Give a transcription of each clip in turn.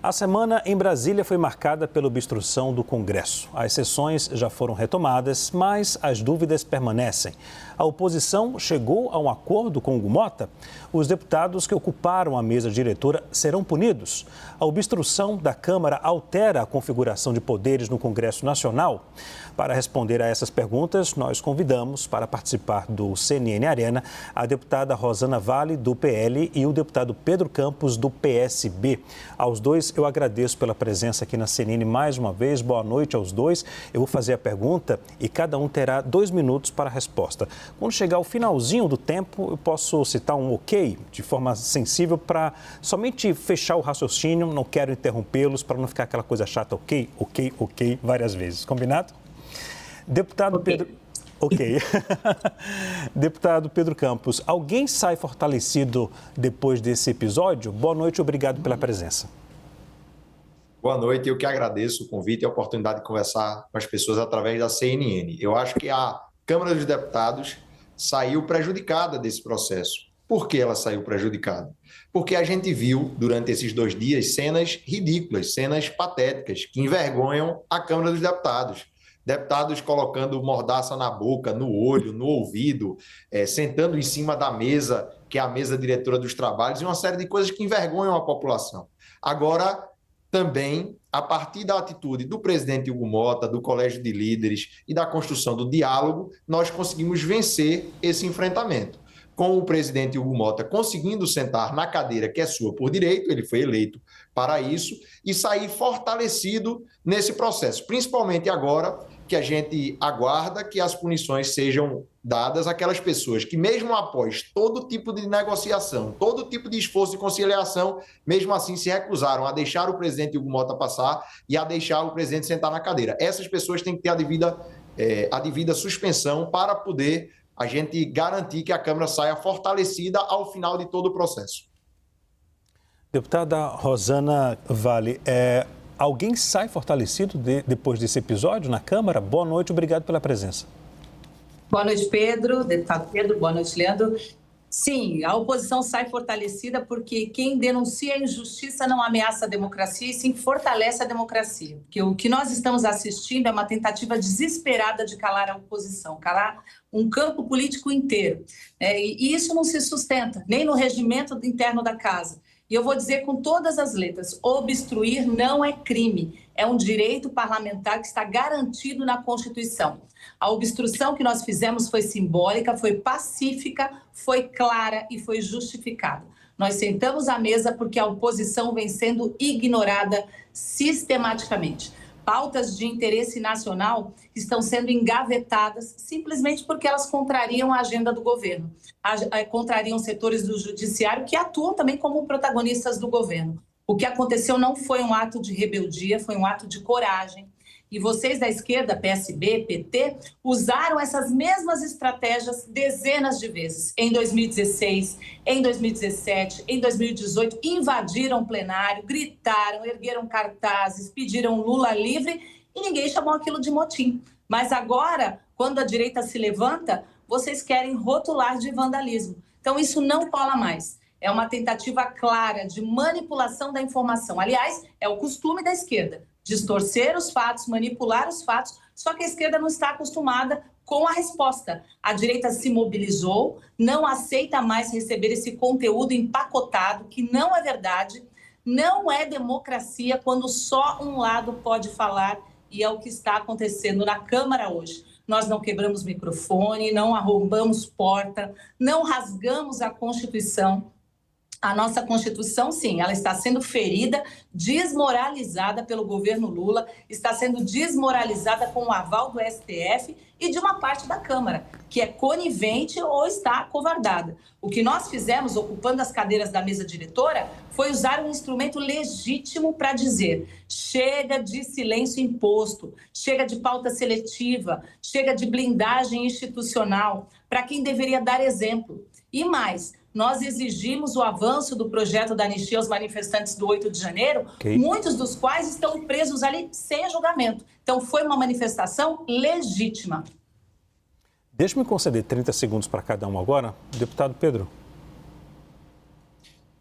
A semana em Brasília foi marcada pela obstrução do Congresso. As sessões já foram retomadas, mas as dúvidas permanecem. A oposição chegou a um acordo com Hugo Mota? Os deputados que ocuparam a mesa diretora serão punidos? A obstrução da Câmara altera a configuração de poderes no Congresso Nacional? Para responder a essas perguntas, nós convidamos para participar do CNN Arena a deputada Rosana Vale, do PL, e o deputado Pedro Campos, do PSB. Aos dois, eu agradeço pela presença aqui na CNN mais uma vez. Boa noite aos dois. Eu vou fazer a pergunta e cada um terá 2 minutos para a resposta. Quando chegar ao finalzinho do tempo, eu posso citar um ok, de forma sensível, para somente fechar o raciocínio. Não quero interrompê-los para não ficar aquela coisa chata, ok, várias vezes. Combinado? Deputado Pedro... Ok. Deputado Pedro Campos, alguém sai fortalecido depois desse episódio? Boa noite, obrigado pela presença. Boa noite, eu que agradeço o convite e a oportunidade de conversar com as pessoas através da CNN. Eu acho que a Câmara dos Deputados saiu prejudicada desse processo. Por que ela saiu prejudicada? Porque a gente viu, durante esses 2 dias, cenas ridículas, cenas patéticas, que envergonham a Câmara dos Deputados. Deputados colocando mordaça na boca, no olho, no ouvido, sentando em cima da mesa, que é a mesa diretora dos trabalhos, e uma série de coisas que envergonham a população. Agora, também, a partir da atitude do presidente Hugo Mota, do Colégio de Líderes e da construção do diálogo, nós conseguimos vencer esse enfrentamento. Com o presidente Hugo Mota conseguindo sentar na cadeira que é sua por direito, ele foi eleito para isso, e sair fortalecido nesse processo, principalmente agora que a gente aguarda que as punições sejam dadas àquelas pessoas que, mesmo após todo tipo de negociação, todo tipo de esforço de conciliação, mesmo assim se recusaram a deixar o presidente Hugo Mota passar e a deixar o presidente sentar na cadeira. Essas pessoas têm que ter a devida suspensão para poder a gente garantir que a Câmara saia fortalecida ao final de todo o processo. Deputada Rosana Vale, alguém sai fortalecido depois desse episódio na Câmara? Boa noite, obrigado pela presença. Boa noite, Pedro, deputado Pedro, boa noite, Leandro. Sim, a oposição sai fortalecida porque quem denuncia a injustiça não ameaça a democracia e sim fortalece a democracia. Porque o que nós estamos assistindo é uma tentativa desesperada de calar a oposição, calar um campo político inteiro. E isso não se sustenta, nem no regimento interno da casa. E eu vou dizer com todas as letras, obstruir não é crime, é um direito parlamentar que está garantido na Constituição. A obstrução que nós fizemos foi simbólica, foi pacífica, foi clara e foi justificada. Nós sentamos à mesa porque a oposição vem sendo ignorada sistematicamente. Pautas de interesse nacional estão sendo engavetadas simplesmente porque elas contrariam a agenda do governo, contrariam setores do judiciário que atuam também como protagonistas do governo. O que aconteceu não foi um ato de rebeldia, foi um ato de coragem. E vocês da esquerda, PSB, PT, usaram essas mesmas estratégias dezenas de vezes. Em 2016, em 2017, em 2018, invadiram o plenário, gritaram, ergueram cartazes, pediram Lula livre e ninguém chamou aquilo de motim. Mas agora, quando a direita se levanta, vocês querem rotular de vandalismo. Então isso não cola mais. É uma tentativa clara de manipulação da informação. Aliás, é o costume da esquerda. Distorcer os fatos, manipular os fatos, só que a esquerda não está acostumada com a resposta. A direita se mobilizou, não aceita mais receber esse conteúdo empacotado, que não é verdade, não é democracia quando só um lado pode falar, e é o que está acontecendo na Câmara hoje. Nós não quebramos microfone, não arrombamos porta, não rasgamos a Constituição. A nossa Constituição, sim, ela está sendo ferida, desmoralizada pelo governo Lula, está sendo desmoralizada com o aval do STF e de uma parte da Câmara, que é conivente ou está acovardada. O que nós fizemos, ocupando as cadeiras da mesa diretora, foi usar um instrumento legítimo para dizer: chega de silêncio imposto, chega de pauta seletiva, chega de blindagem institucional, para quem deveria dar exemplo. E mais, nós exigimos o avanço do projeto da anistia aos manifestantes do 8 de janeiro, muitos dos quais estão presos ali sem julgamento. Então, foi uma manifestação legítima. Deixe-me conceder 30 segundos para cada um agora. Deputado Pedro.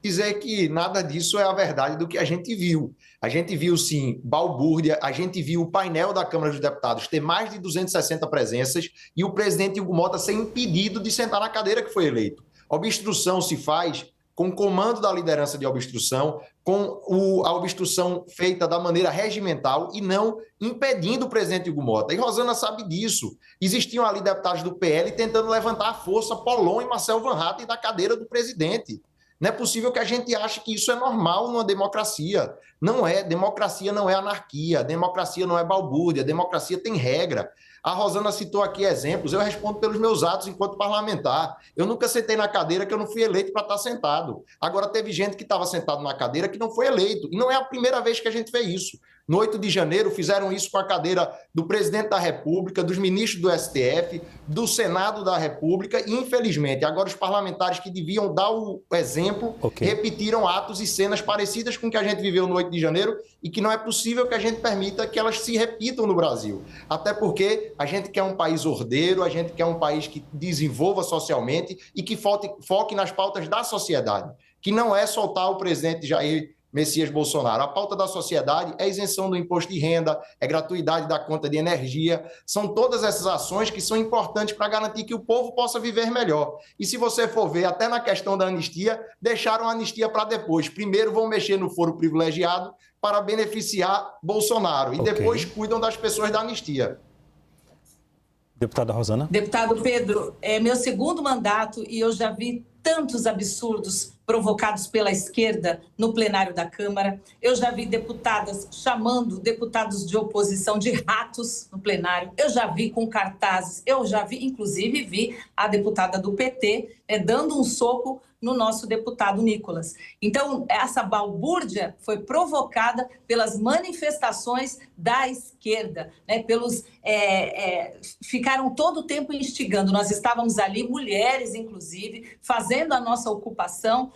dizer que nada disso é a verdade do que a gente viu. A gente viu, sim, balbúrdia, a gente viu o painel da Câmara dos Deputados ter mais de 260 presenças e o presidente Hugo Mota ser impedido de sentar na cadeira que foi eleito. Obstrução se faz com o comando da liderança de obstrução, com a obstrução feita da maneira regimental e não impedindo o presidente Hugo Mota. E Rosana sabe disso. Existiam ali deputados do PL tentando levantar a força Polon e Marcel Van Hatten da cadeira do presidente. Não é possível que a gente ache que isso é normal numa democracia. Não é. Democracia não é anarquia. Democracia não é balbúrdia. Democracia tem regra. A Rosana citou aqui exemplos. Eu respondo pelos meus atos enquanto parlamentar. Eu nunca sentei na cadeira que eu não fui eleito para estar sentado. Agora, teve gente que estava sentado na cadeira que não foi eleito. E não é a primeira vez que a gente vê isso. No 8 de janeiro, fizeram isso com a cadeira do presidente da República, dos ministros do STF, do Senado da República e, infelizmente, agora os parlamentares que deviam dar o exemplo repetiram atos e cenas parecidas com o que a gente viveu no 8 de janeiro e que não é possível que a gente permita que elas se repitam no Brasil. Até porque a gente quer um país ordeiro, a gente quer um país que desenvolva socialmente e que foque nas pautas da sociedade, que não é soltar o presidente Jair Messias Bolsonaro. A pauta da sociedade é isenção do imposto de renda, é gratuidade da conta de energia, são todas essas ações que são importantes para garantir que o povo possa viver melhor. E se você for ver, até na questão da anistia, deixaram a anistia para depois. Primeiro vão mexer no foro privilegiado para beneficiar Bolsonaro e depois cuidam das pessoas da anistia. Deputada Rosana. Deputado Pedro, é meu segundo mandato e eu já vi tantos absurdos provocados pela esquerda no plenário da Câmara. Eu já vi deputadas chamando deputados de oposição de ratos no plenário. Eu já vi com cartazes. Eu já vi, inclusive, vi a deputada do PT dando um soco no nosso deputado Nicolas. Então, essa balbúrdia foi provocada pelas manifestações da esquerda, né? Ficaram todo o tempo instigando. Nós estávamos ali, mulheres, inclusive, fazendo a nossa ocupação,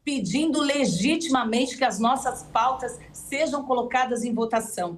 pedindo legitimamente que as nossas pautas sejam colocadas em votação.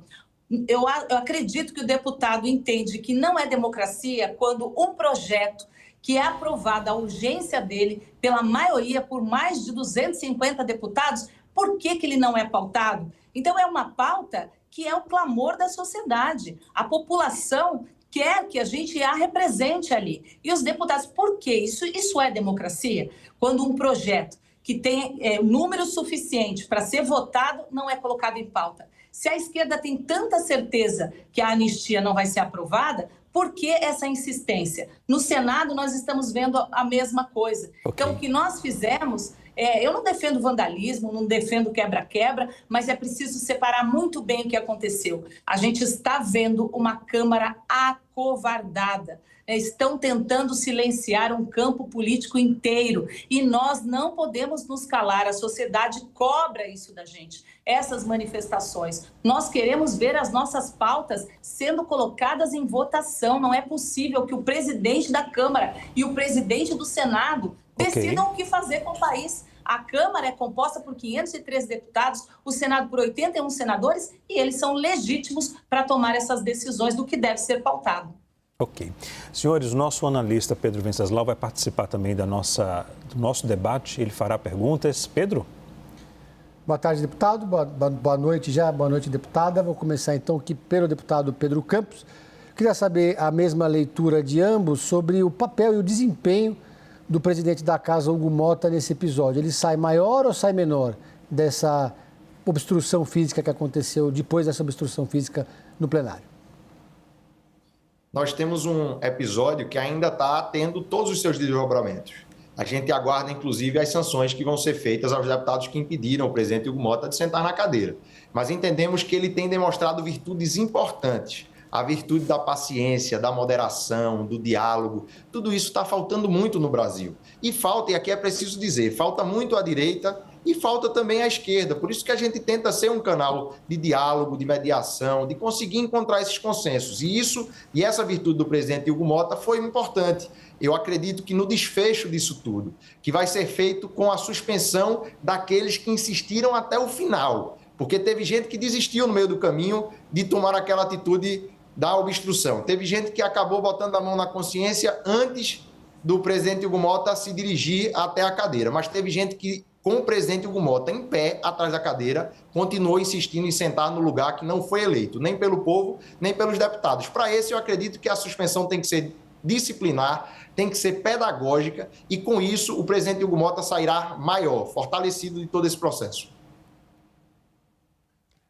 Eu acredito que o deputado entende que não é democracia quando um projeto que é aprovado, a urgência dele, pela maioria, por mais de 250 deputados, por que ele não é pautado? Então, é uma pauta que é o clamor da sociedade. A população quer que a gente a represente ali. E os deputados, por quê? Isso é democracia? Quando um projeto que tem número suficiente para ser votado não é colocado em pauta. Se a esquerda tem tanta certeza que a anistia não vai ser aprovada, por que essa insistência? No Senado, nós estamos vendo a mesma coisa. Então, o que nós fizemos, eu não defendo vandalismo, não defendo quebra-quebra, mas é preciso separar muito bem o que aconteceu. A gente está vendo uma Câmara acovardada. Estão tentando silenciar um campo político inteiro e nós não podemos nos calar. A sociedade cobra isso da gente, essas manifestações. Nós queremos ver as nossas pautas sendo colocadas em votação. Não é possível que o presidente da Câmara e o presidente do Senado decidam o que fazer com o país. A Câmara é composta por 513 deputados, o Senado por 81 senadores e eles são legítimos para tomar essas decisões do que deve ser pautado. Ok. Senhores, o nosso analista Pedro Venceslau vai participar também do nosso debate. Ele fará perguntas. Pedro? Boa tarde, deputado. Boa noite já. Boa noite, deputada. Vou começar então aqui pelo deputado Pedro Campos. Queria saber a mesma leitura de ambos sobre o papel e o desempenho do presidente da Casa, Hugo Mota, nesse episódio. Ele sai maior ou sai menor dessa obstrução física que aconteceu depois dessa obstrução física no plenário? Nós temos um episódio que ainda está tendo todos os seus desdobramentos. A gente aguarda, inclusive, as sanções que vão ser feitas aos deputados que impediram o presidente Hugo Mota de sentar na cadeira. Mas entendemos que ele tem demonstrado virtudes importantes. A virtude da paciência, da moderação, do diálogo, tudo isso está faltando muito no Brasil. E falta, e aqui é preciso dizer, falta muito à direita e falta também à esquerda. Por isso que a gente tenta ser um canal de diálogo, de mediação, de conseguir encontrar esses consensos. E essa virtude do presidente Hugo Mota foi importante. Eu acredito que no desfecho disso tudo, que vai ser feito com a suspensão daqueles que insistiram até o final. Porque teve gente que desistiu no meio do caminho de tomar aquela atitude da obstrução. Teve gente que acabou botando a mão na consciência antes do presidente Hugo Mota se dirigir até a cadeira. Mas teve gente que com o presidente Hugo Mota em pé atrás da cadeira, continuou insistindo em sentar no lugar que não foi eleito, nem pelo povo, nem pelos deputados. Para esse, eu acredito que a suspensão tem que ser disciplinar, tem que ser pedagógica, e com isso o presidente Hugo Mota sairá maior, fortalecido de todo esse processo.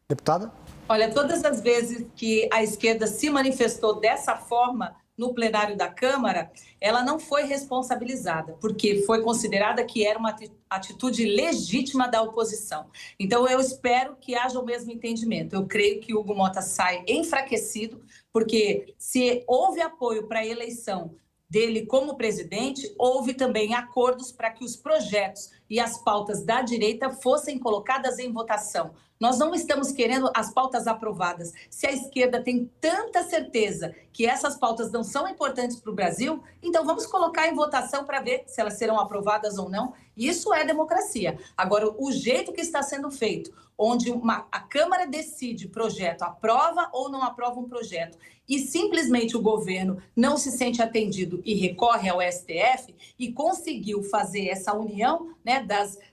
Deputada? Olha, todas as vezes que a esquerda se manifestou dessa forma no plenário da Câmara, ela não foi responsabilizada, porque foi considerada que era uma atitude legítima da oposição. Então, eu espero que haja o mesmo entendimento. Eu creio que o Hugo Mota sai enfraquecido, porque se houve apoio para a eleição dele como presidente, houve também acordos para que os projetos e as pautas da direita fossem colocadas em votação. Nós não estamos querendo as pautas aprovadas. Se a esquerda tem tanta certeza que essas pautas não são importantes para o Brasil, então vamos colocar em votação para ver se elas serão aprovadas ou não. Isso é democracia. Agora, o jeito que está sendo feito, onde a Câmara decide projeto, aprova ou não aprova um projeto, e simplesmente o governo não se sente atendido e recorre ao STF e conseguiu fazer essa união, né,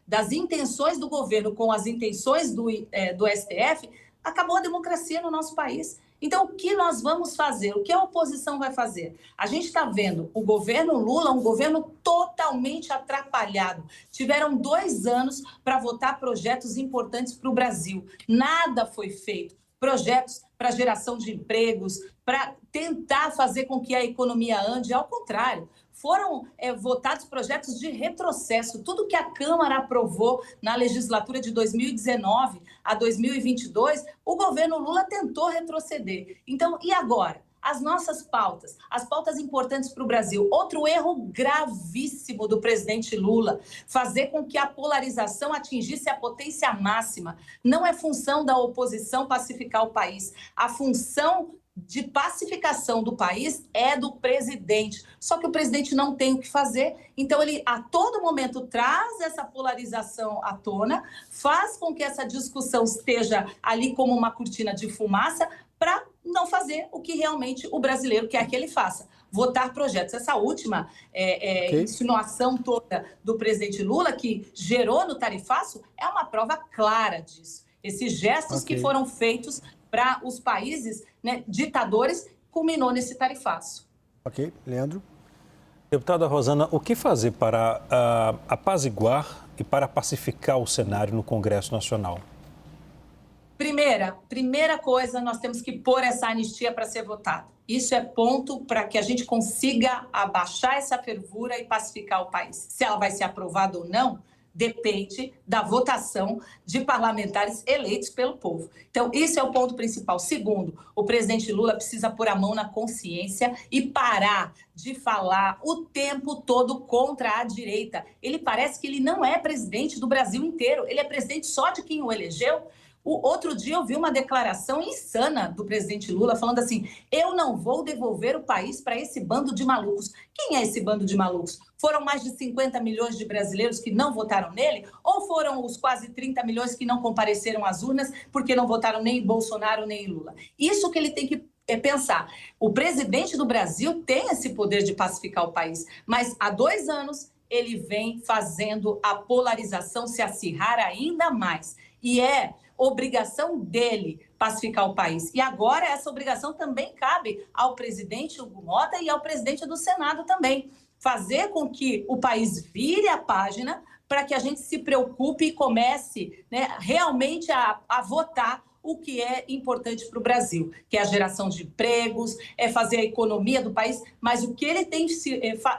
das intenções do governo com as intenções do STF, acabou a democracia no nosso país. Então, o que nós vamos fazer? O que a oposição vai fazer? A gente está vendo o governo Lula, um governo totalmente atrapalhado. Tiveram 2 anos para votar projetos importantes para o Brasil. Nada foi feito. Projetos para geração de empregos, para tentar fazer com que a economia ande. Ao contrário, foram votados projetos de retrocesso. Tudo que a Câmara aprovou na legislatura de 2019 a 2022, o governo Lula tentou retroceder. Então, e agora? As nossas pautas, as pautas importantes para o Brasil. Outro erro gravíssimo do presidente Lula, fazer com que a polarização atingisse a potência máxima. Não é função da oposição pacificar o país. A função de pacificação do país é do presidente. Só que o presidente não tem o que fazer, então ele a todo momento traz essa polarização à tona, faz com que essa discussão esteja ali como uma cortina de fumaça para não fazer o que realmente o brasileiro quer que ele faça, votar projetos. Essa última insinuação toda do presidente Lula, que gerou no tarifaço, é uma prova clara disso. Esses gestos que foram feitos para os países, né, ditadores, culminou nesse tarifaço. Ok, Leandro. Deputada Rosana, o que fazer para apaziguar e para pacificar o cenário no Congresso Nacional? Primeira coisa, nós temos que pôr essa anistia para ser votada. Isso é ponto para que a gente consiga abaixar essa fervura e pacificar o país. Se ela vai ser aprovada ou não, depende da votação de parlamentares eleitos pelo povo. Então, esse é o ponto principal. Segundo, o presidente Lula precisa pôr a mão na consciência e parar de falar o tempo todo contra a direita. Ele parece que ele não é presidente do Brasil inteiro, ele é presidente só de quem o elegeu. Outro dia eu vi uma declaração insana do presidente Lula falando assim: eu não vou devolver o país para esse bando de malucos. Quem é esse bando de malucos? Foram mais de 50 milhões de brasileiros que não votaram nele? Ou foram os quase 30 milhões que não compareceram às urnas porque não votaram nem em Bolsonaro nem em Lula? Isso que ele tem que pensar. O presidente do Brasil tem esse poder de pacificar o país, mas há 2 anos ele vem fazendo a polarização se acirrar ainda mais. E é obrigação dele pacificar o país. E agora essa obrigação também cabe ao presidente Hugo Mota e ao presidente do Senado também. Fazer com que o país vire a página para que a gente se preocupe e comece, né, realmente a votar o que é importante para o Brasil, que é a geração de empregos, é fazer a economia do país, mas o que ele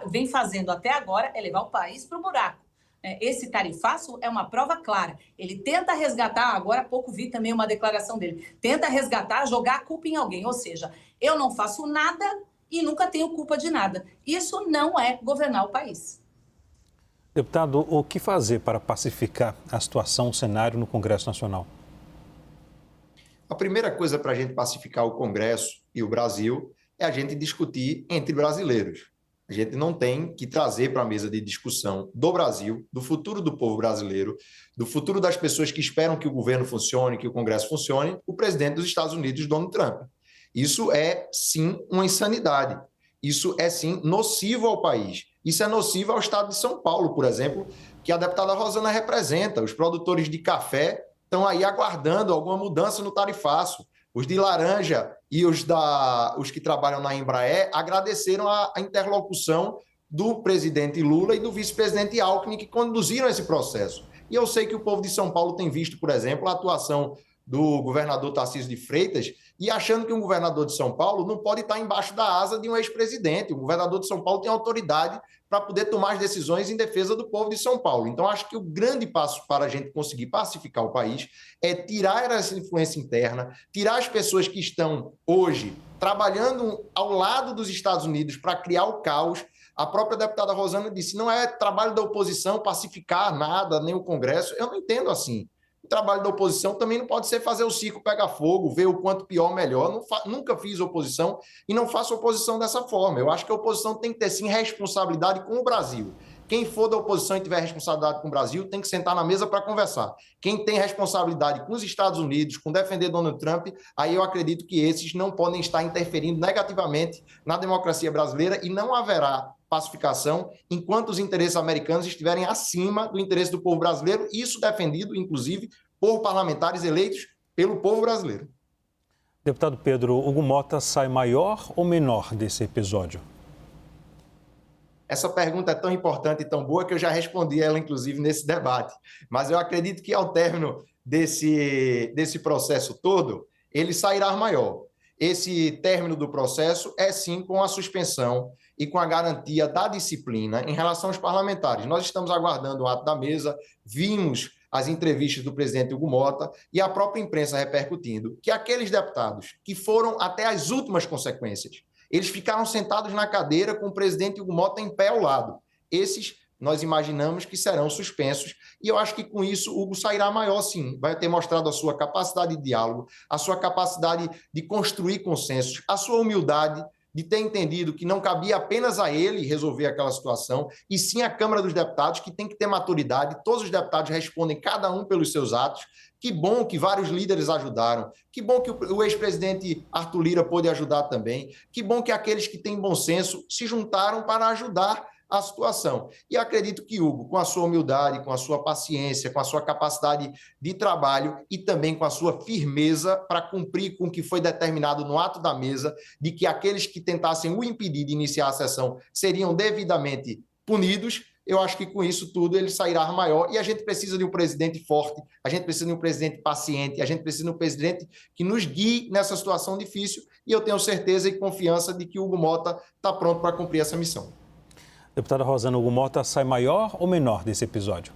vem fazendo até agora é levar o país para o buraco. Esse tarifaço é uma prova clara. Ele tenta resgatar, agora há pouco vi também uma declaração dele, tenta resgatar, jogar a culpa em alguém, ou seja, eu não faço nada e nunca tenho culpa de nada. Isso não é governar o país. Deputado, o que fazer para pacificar a situação, o cenário no Congresso Nacional? A primeira coisa para a gente pacificar o Congresso e o Brasil é a gente discutir entre brasileiros. A gente não tem que trazer para a mesa de discussão do Brasil, do futuro do povo brasileiro, do futuro das pessoas que esperam que o governo funcione, que o Congresso funcione, o presidente dos Estados Unidos, Donald Trump. Isso é, sim, uma insanidade. Isso é, sim, nocivo ao país. Isso é nocivo ao estado de São Paulo, por exemplo, que a deputada Rosana representa. Os produtores de café estão aí aguardando alguma mudança no tarifaço. Os de laranja e os que trabalham na Embraer agradeceram a interlocução do presidente Lula e do vice-presidente Alckmin, que conduziram esse processo. E eu sei que o povo de São Paulo tem visto, por exemplo, a atuação do governador Tarcísio de Freitas e achando que um governador de São Paulo não pode estar embaixo da asa de um ex-presidente. O governador de São Paulo tem autoridade para poder tomar as decisões em defesa do povo de São Paulo. Então, acho que o grande passo para a gente conseguir pacificar o país é tirar essa influência interna, tirar as pessoas que estão hoje trabalhando ao lado dos Estados Unidos para criar o caos. A própria deputada Rosana disse, não é trabalho da oposição pacificar nada, nem o Congresso. Eu não entendo assim. O trabalho da oposição também não pode ser fazer o circo pegar fogo, ver o quanto pior, melhor. Nunca fiz oposição e não faço oposição dessa forma. Eu acho que a oposição tem que ter, sim, responsabilidade com o Brasil. Quem for da oposição e tiver responsabilidade com o Brasil tem que sentar na mesa para conversar. Quem tem responsabilidade com os Estados Unidos, com defender Donald Trump, aí eu acredito que esses não podem estar interferindo negativamente na democracia brasileira e não haverá pacificação enquanto os interesses americanos estiverem acima do interesse do povo brasileiro, isso defendido, inclusive, por parlamentares eleitos pelo povo brasileiro. Deputado Pedro, Hugo Mota sai maior ou menor desse episódio? Essa pergunta é tão importante e tão boa que eu já respondi ela, inclusive, nesse debate. Mas eu acredito que, ao término desse processo todo, ele sairá maior. Esse término do processo é, sim, com a suspensão e com a garantia da disciplina em relação aos parlamentares. Nós estamos aguardando o ato da mesa, vimos as entrevistas do presidente Hugo Mota e a própria imprensa repercutindo que aqueles deputados que foram até as últimas consequências, eles ficaram sentados na cadeira com o presidente Hugo Mota em pé ao lado. Esses nós imaginamos que serão suspensos e eu acho que com isso o Hugo sairá maior, sim. Vai ter mostrado a sua capacidade de diálogo, a sua capacidade de construir consensos, a sua humildade de ter entendido que não cabia apenas a ele resolver aquela situação, e sim a Câmara dos Deputados, que tem que ter maturidade. Todos os deputados respondem, cada um pelos seus atos. Que bom que vários líderes ajudaram. Que bom que o ex-presidente Arthur Lira pôde ajudar também. Que bom que aqueles que têm bom senso se juntaram para ajudar a situação. E acredito que Hugo, com a sua humildade, com a sua paciência, com a sua capacidade de trabalho e também com a sua firmeza para cumprir com o que foi determinado no ato da mesa, de que aqueles que tentassem o impedir de iniciar a sessão seriam devidamente punidos, eu acho que com isso tudo ele sairá maior e a gente precisa de um presidente forte, a gente precisa de um presidente paciente, a gente precisa de um presidente que nos guie nessa situação difícil e eu tenho certeza e confiança de que Hugo Mota está pronto para cumprir essa missão. Deputada Rosana, Hugo Mota sai maior ou menor desse episódio?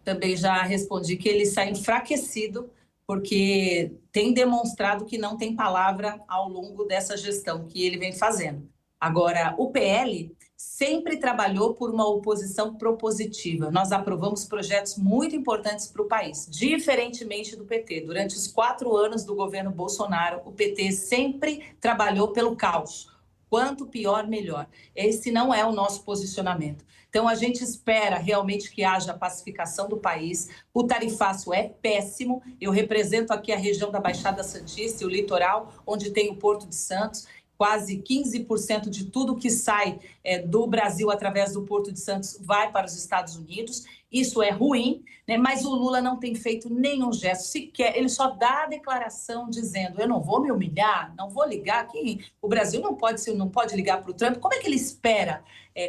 Também já respondi que ele sai enfraquecido, porque tem demonstrado que não tem palavra ao longo dessa gestão que ele vem fazendo. Agora, o PL sempre trabalhou por uma oposição propositiva. Nós aprovamos projetos muito importantes para o país, diferentemente do PT. Durante os 4 anos do governo Bolsonaro, o PT sempre trabalhou pelo caos. Quanto pior, melhor. Esse não é o nosso posicionamento. Então, a gente espera realmente que haja pacificação do país. O tarifaço é péssimo. Eu represento aqui a região da Baixada Santista e o litoral, onde tem o Porto de Santos. Quase 15% de tudo que sai do Brasil através do Porto de Santos vai para os Estados Unidos. Isso é ruim, né? Mas o Lula não tem feito nenhum gesto sequer. Ele só dá a declaração dizendo, eu não vou me humilhar, não vou ligar. O Brasil não pode ligar para o Trump. Como é que ele espera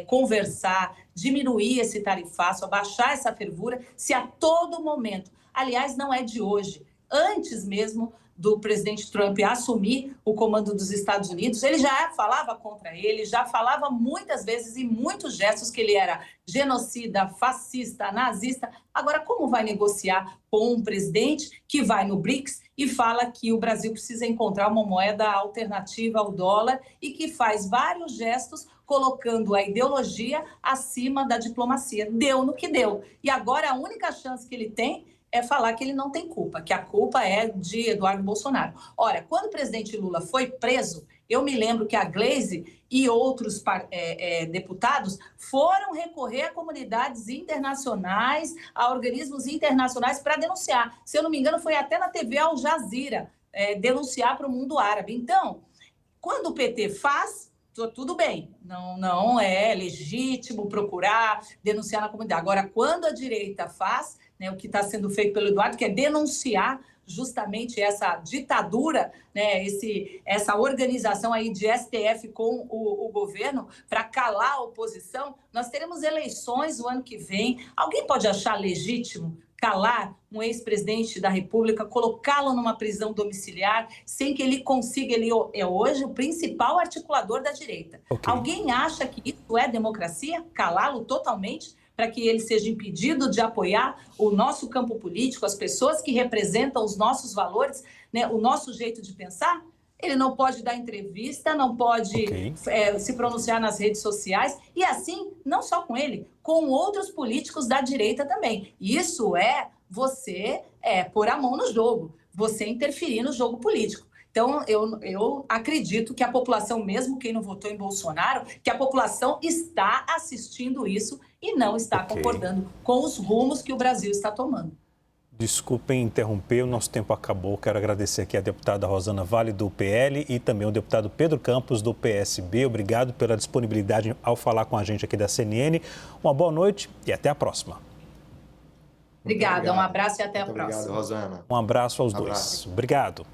conversar, diminuir esse tarifaço, abaixar essa fervura, se a todo momento, aliás, não é de hoje, antes mesmo do presidente Trump assumir o comando dos Estados Unidos, ele já falava contra ele, já falava muitas vezes em muitos gestos que ele era genocida, fascista, nazista. Agora, como vai negociar com um presidente que vai no BRICS e fala que o Brasil precisa encontrar uma moeda alternativa ao dólar e que faz vários gestos colocando a ideologia acima da diplomacia? Deu no que deu. E agora a única chance que ele tem é falar que ele não tem culpa, que a culpa é de Eduardo Bolsonaro. Ora, quando o presidente Lula foi preso, eu me lembro que a Gleisi e outros deputados foram recorrer a comunidades internacionais, a organismos internacionais para denunciar. Se eu não me engano, foi até na TV Al Jazeera denunciar para o mundo árabe. Então, quando o PT faz, tudo bem, não é legítimo procurar, denunciar na comunidade. Agora, quando a direita faz, né, o que está sendo feito pelo Eduardo, que é denunciar justamente essa ditadura, né, essa organização aí de STF com o governo para calar a oposição, nós teremos eleições o ano que vem. Alguém pode achar legítimo calar um ex-presidente da República, colocá-lo numa prisão domiciliar, sem que ele consiga, ele é hoje o principal articulador da direita. Okay. Alguém acha que isso é democracia? Calá-lo totalmente para que ele seja impedido de apoiar o nosso campo político, as pessoas que representam os nossos valores, né, o nosso jeito de pensar? Ele não pode dar entrevista, não pode se pronunciar nas redes sociais, e assim, não só com ele, com outros políticos da direita também. Isso é você pôr a mão no jogo, você interferir no jogo político. Então, eu acredito que a população, mesmo quem não votou em Bolsonaro, que a população está assistindo isso e não está concordando com os rumos que o Brasil está tomando. Desculpem interromper, o nosso tempo acabou. Quero agradecer aqui a deputada Rosana Vale, do PL, e também o deputado Pedro Campos, do PSB. Obrigado pela disponibilidade ao falar com a gente aqui da CNN. Uma boa noite e até a próxima. Obrigada, um abraço e até a próxima. Obrigado, Rosana. Um abraço aos dois. Obrigado.